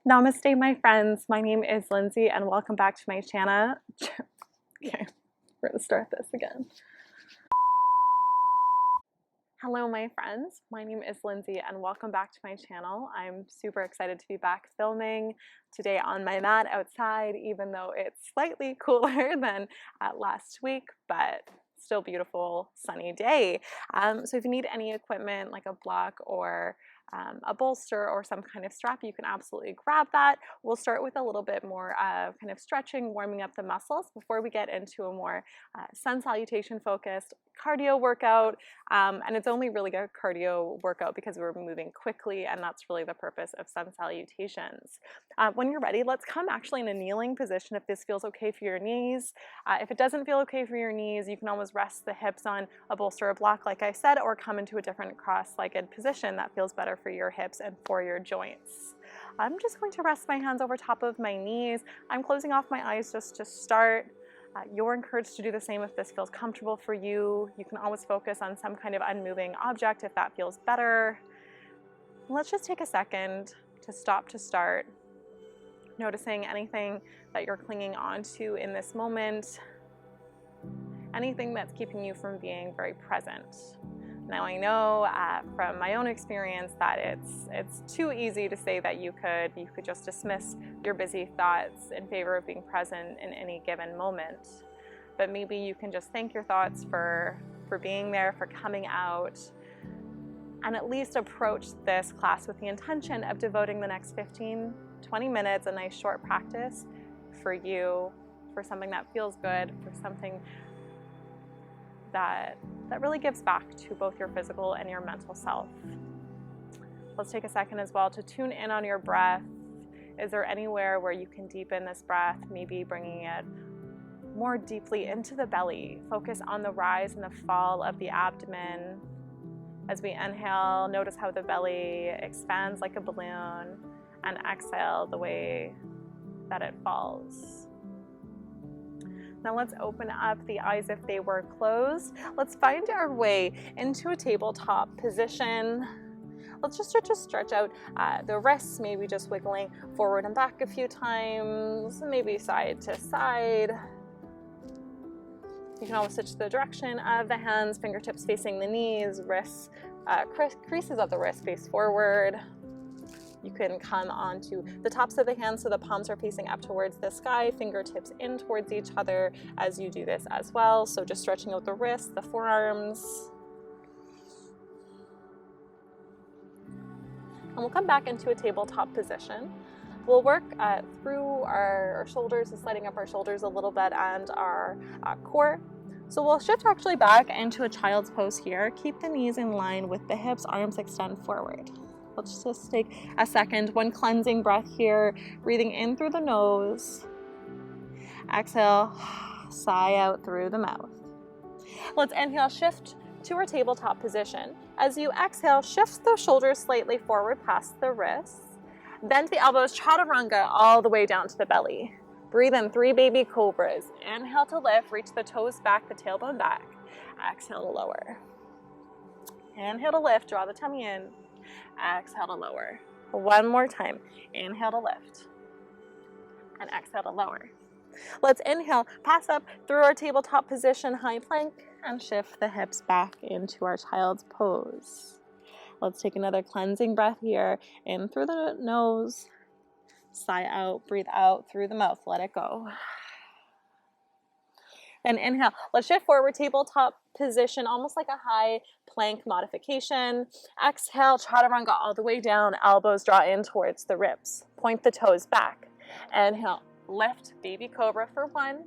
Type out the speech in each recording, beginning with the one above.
Namaste, my friends. My name is Lindsay, and welcome back to my channel. Okay, we're gonna start this again. Hello, my friends. My name is Lindsay, and welcome back to my channel. I'm super excited to be back filming today on my mat outside, even though it's slightly cooler than last week, but still beautiful sunny day. So if you need any equipment like a block or a bolster or some kind of strap, you can absolutely grab that. We'll start with a little bit more of kind of stretching, warming up the muscles before we get into a more sun salutation focused cardio workout. And it's only really a cardio workout because we're moving quickly, and that's really the purpose of sun salutations. When you're ready, let's come actually in a kneeling position if this feels okay for your knees. If it doesn't feel okay for your knees, you can always rest the hips on a bolster or block like I said, or come into a different cross-legged position that feels better for your hips and for your joints. I'm just going to rest my hands over top of my knees. I'm closing off my eyes just to start. You're encouraged to do the same if this feels comfortable for you. You can always focus on some kind of unmoving object if that feels better. Let's just take a second to stop to start, noticing anything that you're clinging onto in this moment, anything that's keeping you from being very present. Now I know from my own experience that it's too easy to say that you could just dismiss your busy thoughts in favor of being present in any given moment. But maybe you can just thank your thoughts for being there, for coming out, and at least approach this class with the intention of devoting the next 15-20 minutes, a nice short practice for you, for something that feels good, for something that really gives back to both your physical and your mental self. Let's take a second as well to tune in on your breath. Is there anywhere where you can deepen this breath, maybe bringing it more deeply into the belly? Focus on the rise and the fall of the abdomen. As we inhale, notice how the belly expands like a balloon, and exhale the way that it falls. Now let's open up the eyes if they were closed. Let's find our way into a tabletop position. Let's just start to stretch out the wrists, maybe just wiggling forward and back a few times, maybe side to side. You can always switch the direction of the hands, fingertips facing the knees, wrists, creases of the wrist face forward. You can come onto the tops of the hands so the palms are facing up towards the sky, fingertips in towards each other as you do this as well. So just stretching out the wrists, the forearms. And we'll come back into a tabletop position. We'll work through our shoulders, just letting up our shoulders a little bit, and our core. So we'll shift actually back into a child's pose here. Keep the knees in line with the hips, arms extend forward. Let's just take a second, one cleansing breath here, breathing in through the nose. Exhale, sigh out through the mouth. Let's inhale, shift to our tabletop position. As you exhale, shift the shoulders slightly forward past the wrists. Bend the elbows, chaturanga all the way down to the belly. Breathe in 3 baby cobras. Inhale to lift, reach the toes back, the tailbone back. Exhale to lower. Inhale to lift, draw the tummy in. Exhale to lower. One more time. Inhale to lift. And exhale to lower. Let's inhale, pass up through our tabletop position, high plank, and shift the hips back into our child's pose. Let's take another cleansing breath here. In through the nose. Sigh out, breathe out through the mouth. Let it go. Then inhale. Let's shift forward, tabletop position, almost like a high plank modification. Exhale, chaturanga all the way down. Elbows draw in towards the ribs. Point the toes back. Inhale, lift, baby cobra for 1.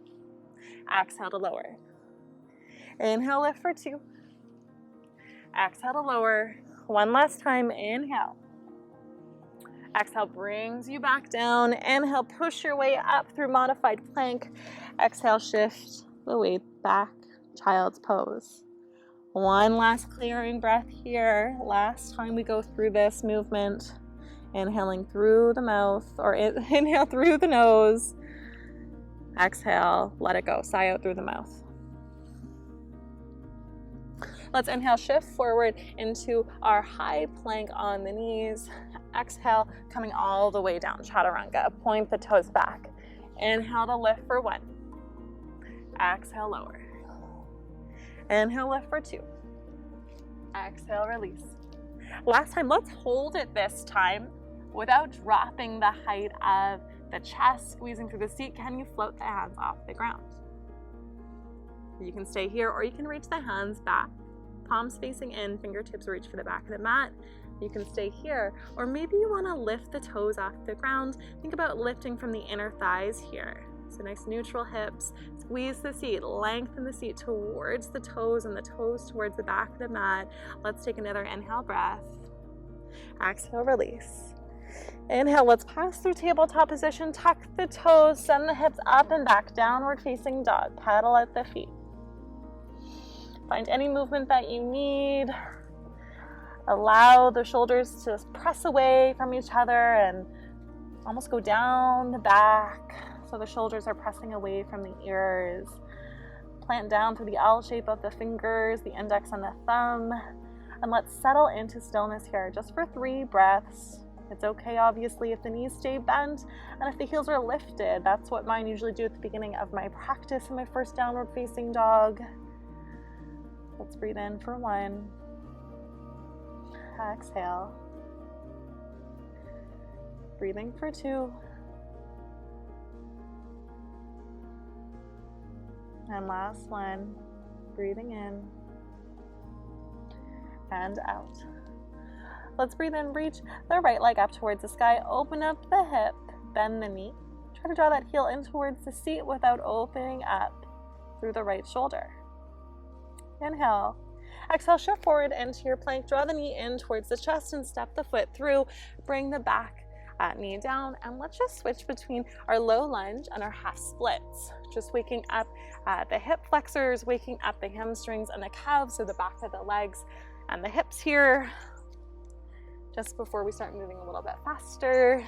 Exhale to lower. Inhale, lift for 2. Exhale to lower. One last time. Inhale. Exhale brings you back down. Inhale, push your way up through modified plank. Exhale, shift the weight back, child's pose. One last clearing breath here. Last time we go through this movement. Inhaling through the mouth, or inhale through the nose. Exhale, let it go. Sigh out through the mouth. Let's inhale, shift forward into our high plank on the knees. Exhale, coming all the way down, chaturanga. Point the toes back. Inhale to lift for 1. Exhale, lower. Inhale, lift for 2. Exhale, release. Last time, let's hold it this time without dropping the height of the chest, squeezing through the seat. Can you float the hands off the ground? You can stay here, or you can reach the hands back, palms facing in, fingertips reach for the back of the mat. You can stay here, or maybe you want to lift the toes off the ground. Think about lifting from the inner thighs here. So nice neutral hips, squeeze the seat, lengthen the seat towards the toes and the toes towards the back of the mat. Let's take another inhale breath. Exhale, release. Inhale, let's pass through tabletop position, tuck the toes, send the hips up and back, downward facing dog, pedal at the feet. Find any movement that you need. Allow the shoulders to press away from each other and almost go down the back. So the shoulders are pressing away from the ears. Plant down through the L shape of the fingers, the index and the thumb. And let's settle into stillness here just for 3 breaths. It's okay, obviously, if the knees stay bent and if the heels are lifted. That's what mine usually do at the beginning of my practice in my first downward facing dog. Let's breathe in for 1. Exhale. Breathing for 2. And last one, breathing in and out. Let's breathe in, reach the right leg up towards the sky, open up the hip, bend the knee. Try to draw that heel in towards the seat without opening up through the right shoulder. Inhale. Exhale, shift forward into your plank, draw the knee in towards the chest and step the foot through. Bring the back knee down, and let's just switch between our low lunge and our half splits. Just waking up the hip flexors, waking up the hamstrings and the calves, so the back of the legs and the hips here. Just before we start moving a little bit faster.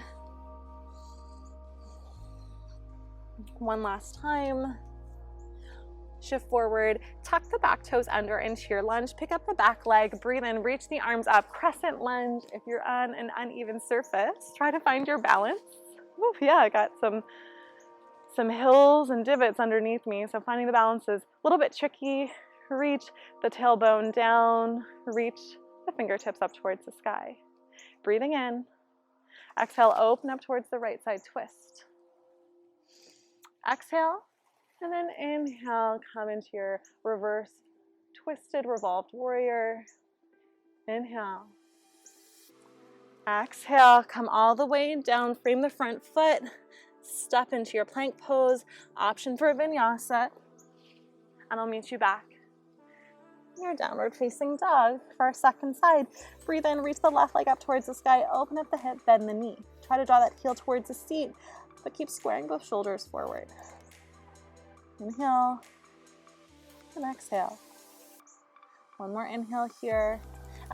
One last time. Shift forward, tuck the back toes under into your lunge, pick up the back leg, breathe in, reach the arms up, crescent lunge. If you're on an uneven surface, try to find your balance. Ooh, yeah, I got some hills and divots underneath me, so finding the balance is a little bit tricky. Reach the tailbone down, reach the fingertips up towards the sky. Breathing in. Exhale, open up towards the right side, twist. Exhale. And then inhale, come into your reverse twisted revolved warrior. Inhale. Exhale, come all the way down, frame the front foot, step into your plank pose, option for vinyasa, and I'll meet you back in your downward facing dog for our second side. Breathe in, reach the left leg up towards the sky, open up the hip, bend the knee. Try to draw that heel towards the seat, but keep squaring both shoulders forward. Inhale and exhale. One more inhale here.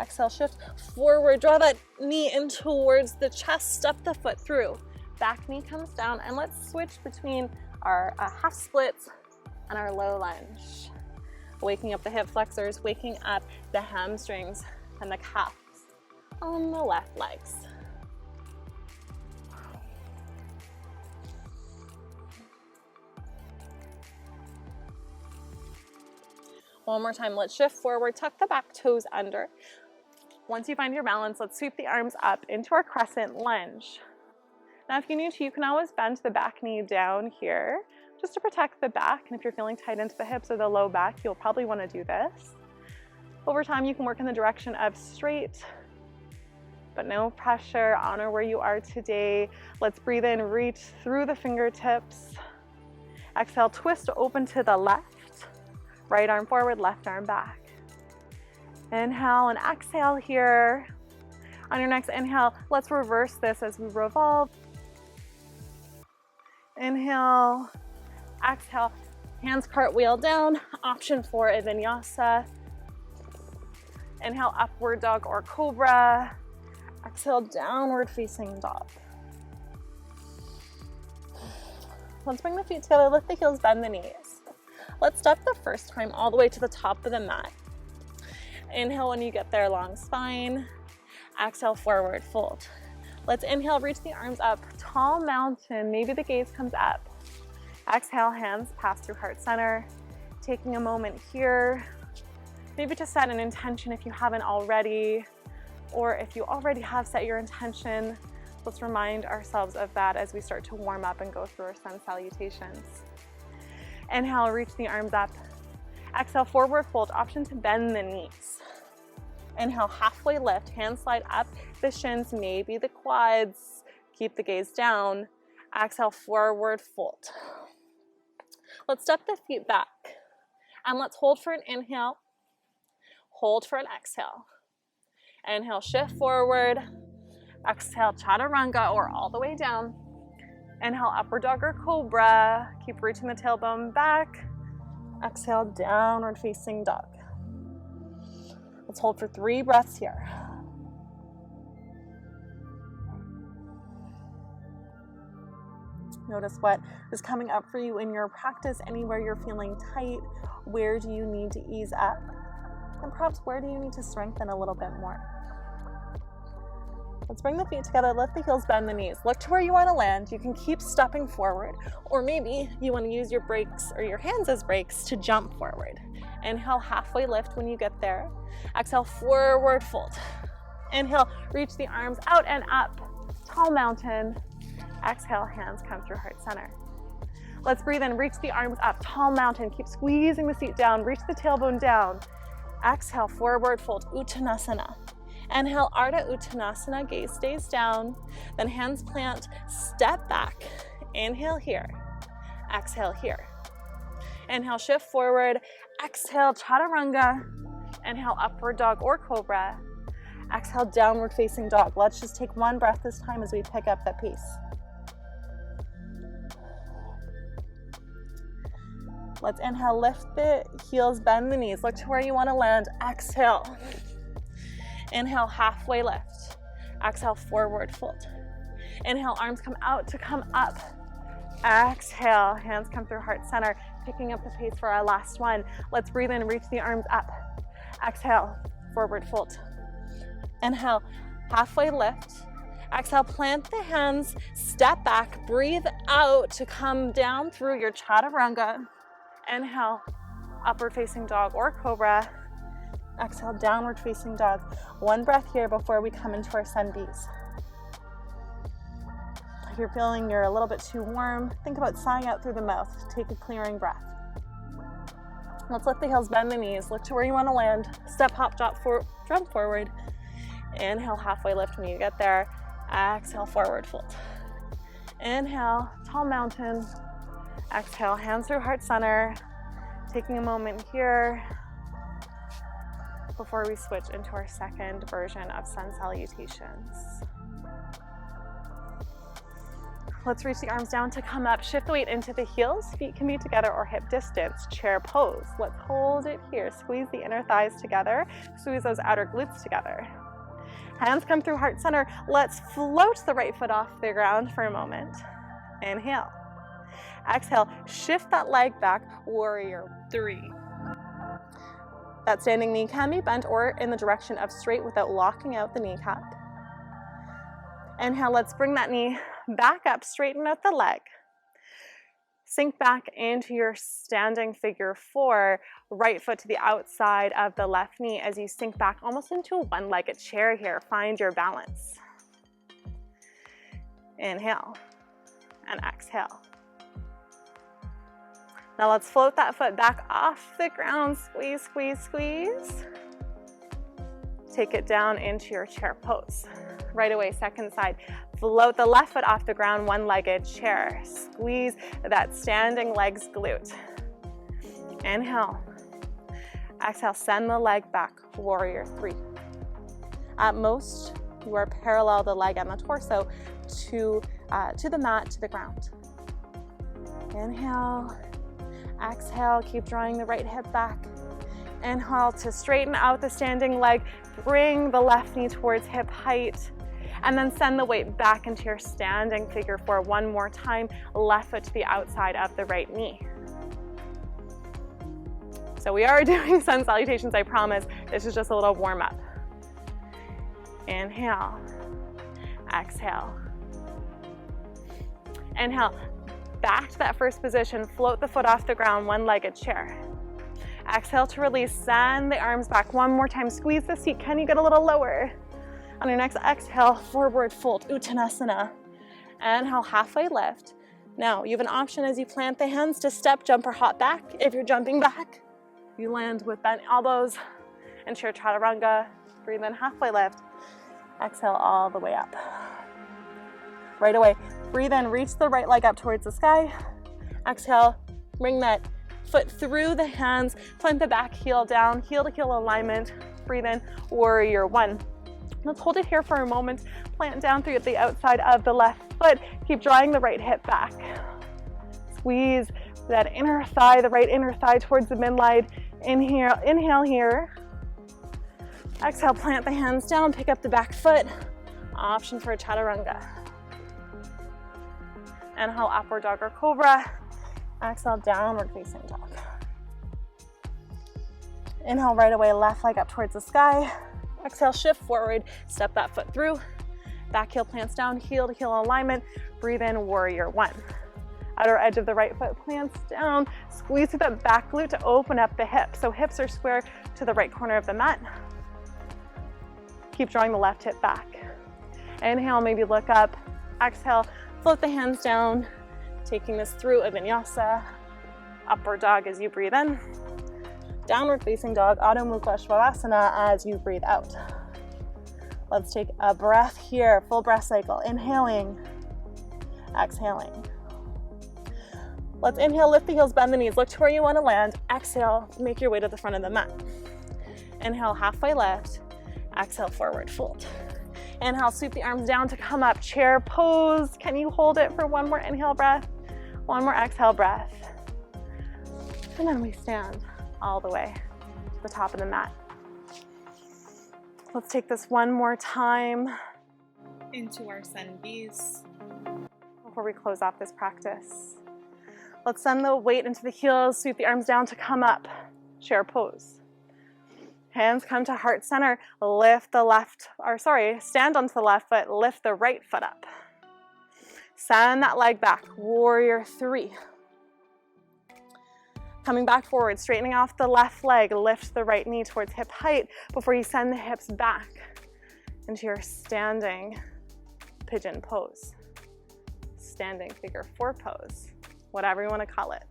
Exhale, shift forward. Draw that knee in towards the chest. Step the foot through. Back knee comes down, and let's switch between our half splits and our low lunge. Waking up the hip flexors, waking up the hamstrings and the calves on the left legs. One more time, let's shift forward, tuck the back toes under. Once you find your balance, let's sweep the arms up into our crescent lunge. Now, if you need to, you can always bend the back knee down here, just to protect the back. And if you're feeling tight into the hips or the low back, you'll probably want to do this. Over time, you can work in the direction of straight, but no pressure. Honor where you are today. Let's breathe in, reach through the fingertips. Exhale, twist open to the left. Right arm forward, left arm back. Inhale and exhale here. On your next inhale, let's reverse this as we revolve. Inhale, exhale, hands cartwheel down, option for a vinyasa. Inhale, upward dog or cobra. Exhale, downward facing dog. Let's bring the feet together, lift the heels, bend the knees. Let's step the first time all the way to the top of the mat. Inhale when you get there, long spine. Exhale, forward fold. Let's inhale, reach the arms up, tall mountain, maybe the gaze comes up. Exhale, hands pass through heart center. Taking a moment here, maybe to set an intention if you haven't already, or if you already have set your intention, let's remind ourselves of that as we start to warm up and go through our sun salutations. Inhale, reach the arms up. Exhale, forward fold, option to bend the knees. Inhale, halfway lift, hands slide up the shins, maybe the quads. Keep the gaze down. Exhale, forward fold. Let's step the feet back. And let's hold for an inhale. Hold for an exhale. Inhale, shift forward. Exhale, chaturanga or all the way down. Inhale, upward dog or cobra. Keep reaching the tailbone back. Exhale, downward facing dog. Let's hold for 3 breaths here. Notice what is coming up for you in your practice, anywhere you're feeling tight. Where do you need to ease up? And perhaps where do you need to strengthen a little bit more? Let's bring the feet together, lift the heels, bend the knees. Look to where you want to land. You can keep stepping forward, or maybe you want to use your brakes or your hands as brakes to jump forward. Inhale, halfway lift when you get there. Exhale, forward fold. Inhale, reach the arms out and up, tall mountain. Exhale, hands come through heart center. Let's breathe in, reach the arms up, tall mountain. Keep squeezing the seat down, reach the tailbone down. Exhale, forward fold, Uttanasana. Inhale, Ardha Uttanasana, gaze stays down. Then hands plant, step back. Inhale here, exhale here. Inhale, shift forward. Exhale, chaturanga. Inhale, upward dog or cobra. Exhale, downward facing dog. Let's just take 1 breath this time as we pick up that pace. Let's inhale, lift the heels, bend the knees. Look to where you want to land. Exhale. Inhale, halfway lift. Exhale, forward fold. Inhale, arms come out to come up. Exhale, hands come through heart center. Picking up the pace for our last one. Let's breathe in, reach the arms up. Exhale, forward fold. Inhale, halfway lift. Exhale, plant the hands, step back, breathe out to come down through your chaturanga. Inhale, upward facing dog or cobra. Exhale, downward facing dog. 1 breath here before we come into our sun bees. If you're feeling you're a little bit too warm, think about sighing out through the mouth. Take a clearing breath. Let's lift the heels, bend the knees. Look to where you want to land. Step, hop, jump forward. Inhale, halfway lift when you get there. Exhale, forward fold. Inhale, tall mountain. Exhale, hands through heart center. Taking a moment here before we switch into our second version of sun salutations. Let's reach the arms down to come up. Shift the weight into the heels. Feet can be together or hip distance. Chair pose. Let's hold it here. Squeeze the inner thighs together. Squeeze those outer glutes together. Hands come through heart center. Let's float the right foot off the ground for a moment. Inhale. Exhale. Shift that leg back. Warrior 3. That standing knee can be bent or in the direction of straight without locking out the kneecap. Inhale, let's bring that knee back up, straighten out the leg. Sink back into your standing figure 4, right foot to the outside of the left knee as you sink back almost into a one-legged chair here. Find your balance. Inhale and exhale. Now let's float that foot back off the ground. Squeeze, squeeze, squeeze. Take it down into your chair pose. Right away, second side. Float the left foot off the ground, one-legged chair. Squeeze that standing legs glute. Inhale. Exhale, send the leg back, warrior 3. At most, you are parallel the leg and the torso to the mat, to the ground. Inhale. Exhale, keep drawing the right hip back. Inhale to straighten out the standing leg. Bring the left knee towards hip height. And then send the weight back into your standing figure 4 one more time. Left foot to the outside of the right knee. So we are doing sun salutations, I promise. This is just a little warm up. Inhale. Exhale. Inhale, back to that first position, float the foot off the ground, one-legged chair. Exhale to release, send the arms back one more time, squeeze the seat. Can you get a little lower? On your next exhale, forward fold, Uttanasana. Inhale, halfway lift. Now, you have an option as you plant the hands to step, jump, or hop back. If you're jumping back, you land with bent elbows into your chaturanga. Breathe in, halfway lift. Exhale all the way up. Right away, breathe in, reach the right leg up towards the sky. Exhale, bring that foot through the hands, plant the back heel down, heel to heel alignment. Breathe in, warrior one. Let's hold it here for a moment. Plant down through the outside of the left foot. Keep drawing the right hip back. Squeeze that inner thigh, the right inner thigh towards the midline. Inhale here. Exhale, plant the hands down, pick up the back foot. Option for a chaturanga. Inhale, upward dog or cobra. Exhale, downward facing dog. Inhale, right away, left leg up towards the sky. Exhale, shift forward, step that foot through. Back heel plants down, heel to heel alignment. Breathe in, warrior one. Outer edge of the right foot plants down. Squeeze through that back glute to open up the hips. So hips are square to the right corner of the mat. Keep drawing the left hip back. Inhale, maybe look up. Exhale, float the hands down. Taking this through a vinyasa. Upward dog as you breathe in. Downward facing dog, Adho Mukha Svanasana as you breathe out. Let's take a breath here, full breath cycle. Inhaling, exhaling. Let's inhale, lift the heels, bend the knees, look to where you want to land. Exhale, make your way to the front of the mat. Inhale, halfway lift. Exhale, forward fold. Inhale, sweep the arms down to come up, chair pose. Can you hold it for one more inhale breath? One more exhale breath. And then we stand all the way to the top of the mat. Let's take this one more time into our sun bees before we close off this practice. Let's send the weight into the heels, sweep the arms down to come up, chair pose. Hands come to heart center, stand onto the left foot, lift the right foot up. Send that leg back, warrior three. Coming back forward, straightening off the left leg, lift the right knee towards hip height before you send the hips back into your standing pigeon pose. Standing figure four pose, whatever you want to call it.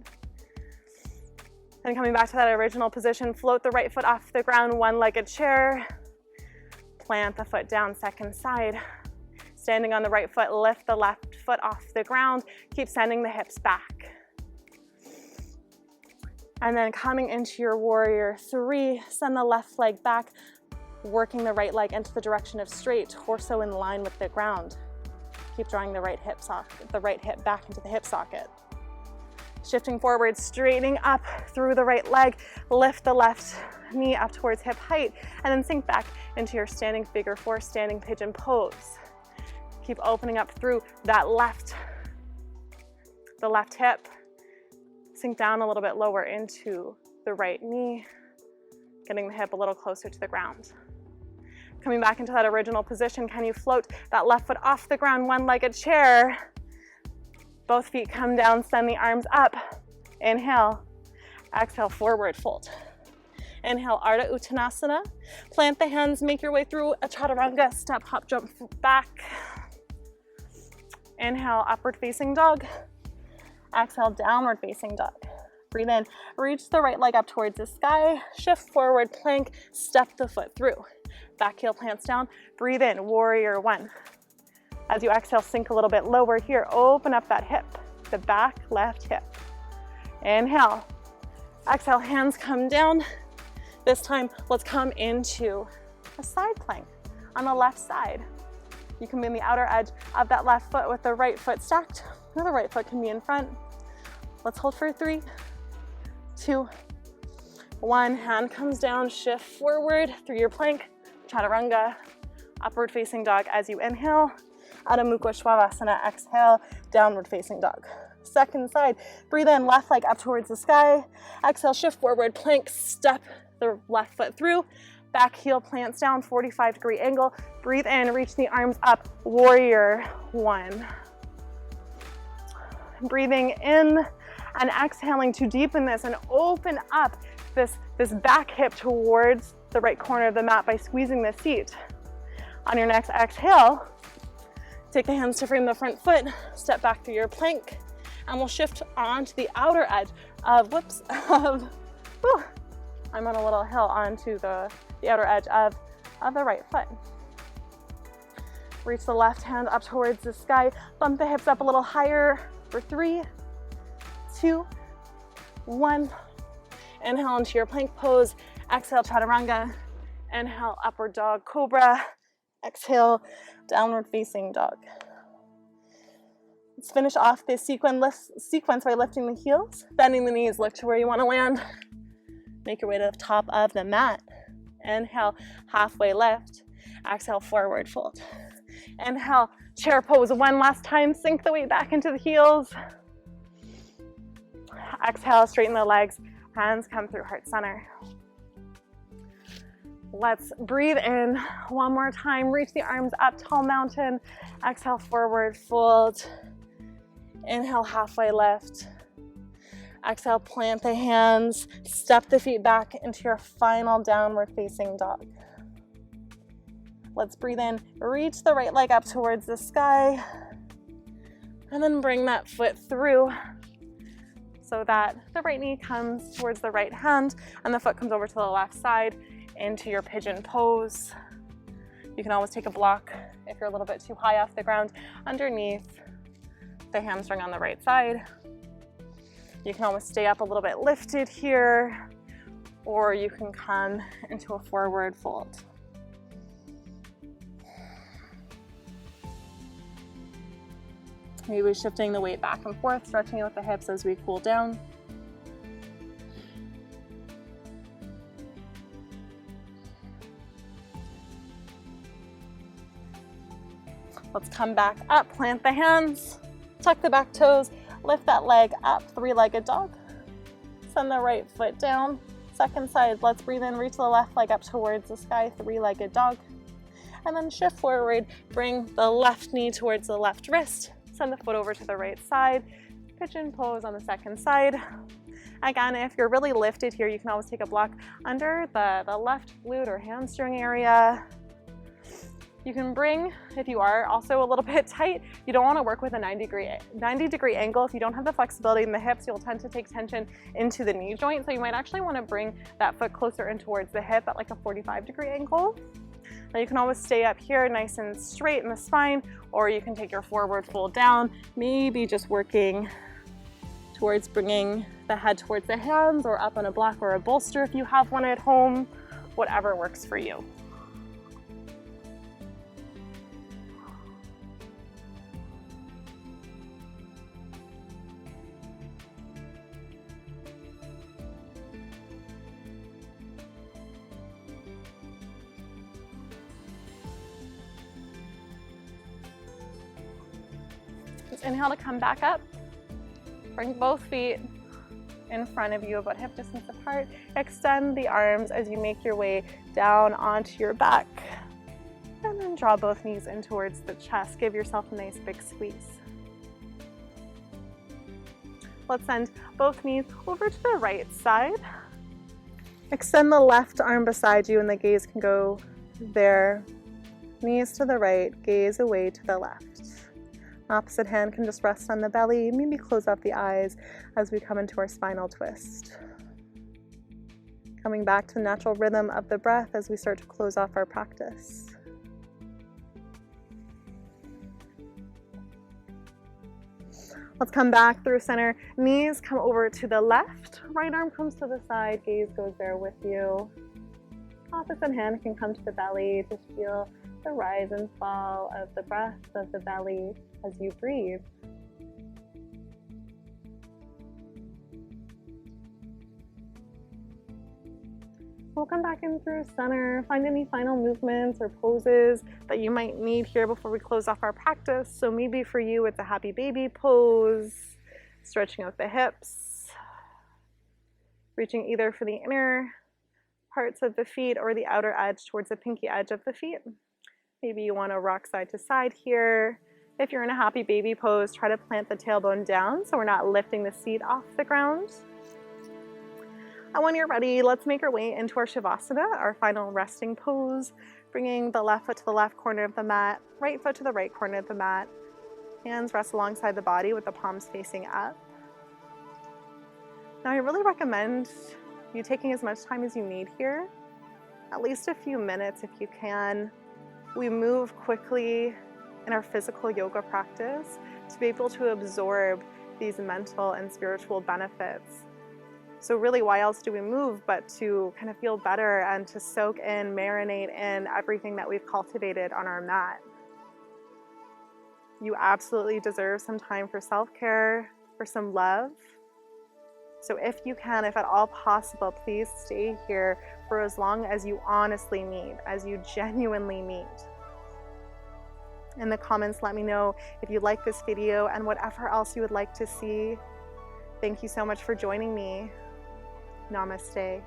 And coming back to that original position, float the right foot off the ground, one-legged chair. Plant the foot down, second side. Standing on the right foot, lift the left foot off the ground. Keep sending the hips back. And then coming into your warrior three, send the left leg back, working the right leg into the direction of straight, torso in line with the ground. Keep drawing the right hip back into the hip socket. Shifting forward, straightening up through the right leg, lift the left knee up towards hip height, and then sink back into your standing figure four, standing pigeon pose. Keep opening up through that the left hip. Sink down a little bit lower into the right knee, getting the hip a little closer to the ground. Coming back into that original position, can you float that left foot off the ground, one-legged chair? Both feet come down, send the arms up. Inhale, exhale, forward fold. Inhale, Ardha Uttanasana. Plant the hands, make your way through a chaturanga, step, hop, jump back. Inhale, upward facing dog. Exhale, downward facing dog. Breathe in, reach the right leg up towards the sky, shift forward, plank, step the foot through. Back heel plants down, breathe in, warrior one. As you exhale, sink a little bit lower here, open up that hip, the back left hip. Inhale, exhale, hands come down. This time, let's come into a side plank on the left side. You can be in the outer edge of that left foot with the right foot stacked. The right foot can be in front. Let's hold for 3, 2, 1. Hand comes down, shift forward through your plank, chaturanga, upward facing dog as you inhale. Adho Mukha Svanasana, exhale, downward facing dog. Second side, breathe in, left leg up towards the sky. Exhale, shift forward, plank, step the left foot through. Back heel plants down, 45-degree angle. Breathe in, reach the arms up, warrior one. Breathing in and exhaling to deepen this and open up this back hip towards the right corner of the mat by squeezing the seat. On your next exhale, take the hands to frame the front foot, step back through your plank, and we'll shift onto the outer edge of, I'm on a little hill, onto the outer edge of the right foot. Reach the left hand up towards the sky, bump the hips up a little higher for 3, 2, 1. Inhale into your plank pose, exhale chaturanga, inhale upward dog cobra, exhale downward facing dog. Let's finish off this sequence by lifting the heels, bending the knees, look to where you want to land. Make your way to the top of the mat. Inhale, halfway lift. Exhale, forward fold. Inhale, chair pose one last time. Sink the weight back into the heels. Exhale, straighten the legs. Hands come through heart center. Let's breathe in one more time. Reach the arms up, tall mountain. Exhale, forward fold. Inhale, halfway lift. Exhale, plant the hands. Step the feet back into your final downward facing dog. Let's breathe in. Reach the right leg up towards the sky. And then bring that foot through so that the right knee comes towards the right hand and the foot comes over to the left side into your pigeon pose. You can always take a block if you're a little bit too high off the ground underneath the hamstring on the right side. You can always stay up a little bit lifted here, or you can come into a forward fold. Maybe shifting the weight back and forth, stretching out the hips as we cool down. Let's come back up, plant the hands, tuck the back toes, lift that leg up, three-legged dog. Send the right foot down. Second side, let's breathe in, reach the left leg up towards the sky, three-legged dog. And then shift forward, bring the left knee towards the left wrist. Send the foot over to the right side. Pigeon pose on the second side. Again, if you're really lifted here, you can always take a block under the left glute or hamstring area. You can bring, if you are also a little bit tight, you don't want to work with a 90-degree angle. If you don't have the flexibility in the hips, you'll tend to take tension into the knee joint. So you might actually want to bring that foot closer in towards the hip at like a 45-degree angle. Now you can always stay up here nice and straight in the spine, or you can take your forward fold down, maybe just working towards bringing the head towards the hands or up on a block or a bolster if you have one at home, whatever works for you. Inhale to come back up. Bring both feet in front of you, about hip distance apart. Extend the arms as you make your way down onto your back. And then draw both knees in towards the chest. Give yourself a nice big squeeze. Let's send both knees over to the right side. Extend the left arm beside you and the gaze can go there. Knees to the right, gaze away to the left. Opposite hand can just rest on the belly, maybe close up the eyes as we come into our spinal twist. Coming back to the natural rhythm of the breath as we start to close off our practice. Let's come back through center. Knees come over to the left. Right arm comes to the side, gaze goes there with you. Opposite hand can come to the belly to feel the rise and fall of the breath of the belly as you breathe. We'll come back in through center. Find any final movements or poses that you might need here before we close off our practice. So maybe for you, it's a happy baby pose, stretching out the hips, reaching either for the inner parts of the feet or the outer edge towards the pinky edge of the feet. Maybe you want to rock side to side here. If you're in a happy baby pose, try to plant the tailbone down so we're not lifting the seat off the ground. And when you're ready, let's make our way into our Shavasana, our final resting pose, bringing the left foot to the left corner of the mat, right foot to the right corner of the mat. Hands rest alongside the body with the palms facing up. Now I really recommend you taking as much time as you need here, at least a few minutes if you can. We move quickly in our physical yoga practice to be able to absorb these mental and spiritual benefits. So really, why else do we move but to kind of feel better and to soak in, marinate in everything that we've cultivated on our mat. You absolutely deserve some time for self-care, for some love. So if you can, if at all possible, please stay here for as long as you honestly need, as you genuinely need. In the comments, let me know if you like this video and whatever else you would like to see. Thank you so much for joining me. Namaste.